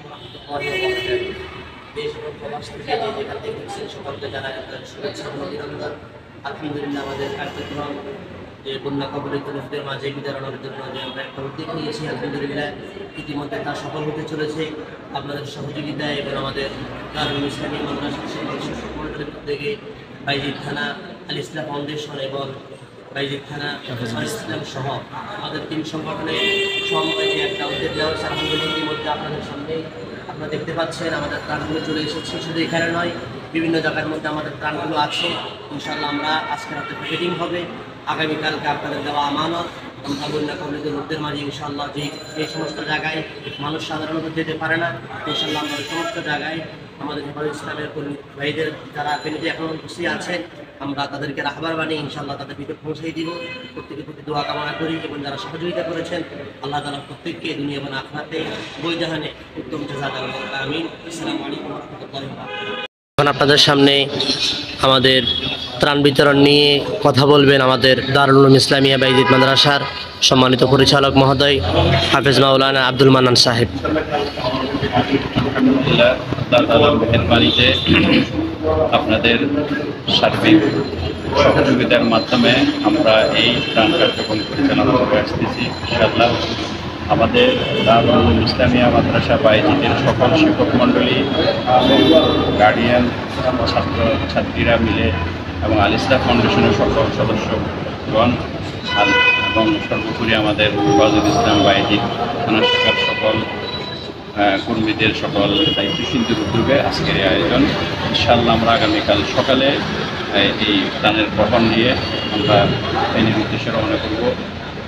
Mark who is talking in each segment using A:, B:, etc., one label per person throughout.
A: ওয়া রাহমাতুল্লাহি ওয়া বারাকাতুহু। দেশ এবং প্রবাস থেকে যে যেখান থেকে দেখছেন সকলকে জানাই আন্তরিক শুভেচ্ছা ও অভিনন্দন। আলহামদুলিল্লাহ আমাদের কার্যক্রম যে বন্যা কবলিত লোকদের মাঝে বিতরণের জন্য যে আমরা একটা উদ্যোগ নিয়েছি, আলহামদুলিল্লাহ ইতিমধ্যে তা সফল হতে চলেছে। আপনাদের সহযোগিতায় এবং আমাদের দারুল ইসলামী মাদ্রাসা শিক্ষক মণ্ডলীর উদ্যোগে বাইজিদ থানা আল ইসলাম ফাউন্ডেশন এবং বাইজিদ থানা ইসলাম সহ আমাদের 3 সংগঠনের সমন্বয়ে যে একটা উদ্যোগ নেওয়া হয়েছে, আলহামদুলিল্লাহ ইতিমধ্যে আপনাদের সামনে আপনারা দেখতে পাচ্ছেন আমাদের ত্রাণগুলো চলে এসেছে। শুধু এখানে নয়, বিভিন্ন জায়গার মধ্যে আমাদের ত্রাণগুলো আছে। ইনশাআল্লাহ আমরা আজকে রাতে প্যাকেটিং হবে, আগামীকালকে আপনাদের দেওয়া আমানত আমরা বন্যা কবলিত লোকদের মাঝে ইনশাআল্লাহ যে সমস্ত জায়গায় মানুষ সাধারণত যেতে পারে না, ইনশাআল্লাহ আমরা সমস্ত জায়গায় আমাদের হেফাজত ইসলামের কর্মী ভাইদের যারা ফেনীতে এখন উপস্থিত আছেন, আমরা তাদেরকে রাহবার বানিয়ে ইনশাআল্লাহ তাদের ভিতরে পৌঁছে দিব। প্রত্যেকের প্রতি দোয়া কামনা করি এবং যারা সহযোগিতা করেছেন আল্লাহ তাআলা প্রত্যেককে দুনিয়া এবং আখিরাতে বৈজাহানে উত্তম জাযা দান করুন। আমিন। আসসালামু আলাইকুম ওয়া রাহমাতুল্লাহি ওয়া বারাকাতুহু। এখন আপনাদের সামনে আমাদের ত্রাণ বিতরণ নিয়ে কথা বলবেন আমাদের দারুল উলুম ইসলামিয়া বাইজিদ মাদ্রাসার সম্মানিত পরিচালক মহোদয় হাফেজ মাওলানা আব্দুল মান্নান সাহেব।
B: আলহামদুলিল্লাহ, আল্লাহ তাআলার মেহেরবানিতে আপনাদের সার্বিক সহযোগিতার মাধ্যমে আমরা এই ত্রাণ কার্যক্রম পরিচালনা করে আসতেছি। ইনশাআল্লাহ আমাদের দারুল উলুম ইসলামিয়া মাদ্রাসা বাইজিদের সকল শিক্ষক মণ্ডলী, গার্ডিয়ান, ছাত্র ছাত্রীরা মিলে এবং আল ইসলাম ফাউন্ডেশনের সকল সদস্যগণ এবং সর্বোপরি আমাদের হেফাজত ইসলাম বাইজিদ থানা শাখার সকল কর্মীদের সকল দায়িত্বশীলদের উদ্যোগে আজকের এই আয়োজন। ইনশাআল্লাহ আমরা আগামীকাল সকালে এই ত্রাণের বহন নিয়ে আমরা ফেনীর উদ্দেশ্যে রওনা করব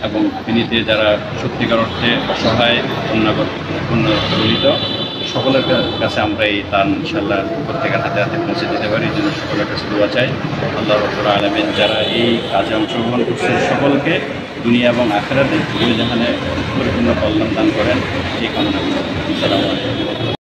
B: এবং ফেনীতে যারা সত্যিকার অর্থে অসহায় বন্যাজনিত সকলের কাছে আমরা এই ত্রাণ ইনশাআল্লাহ প্রত্যেকের হাতে হাতে পৌঁছে দিতে পারি। এই জন্য সকলের কাছে দোয়া চাই। আল্লাহ রাব্বুল আলামিন যারা এই কাজে অংশগ্রহণ করছেন সকলকে দুনিয়া এবং আখিরাতে দুই জাহানে পরিপূর্ণ কল্যাণ দান করেন এই কামনা করি। আসসালামু আলাইকুম।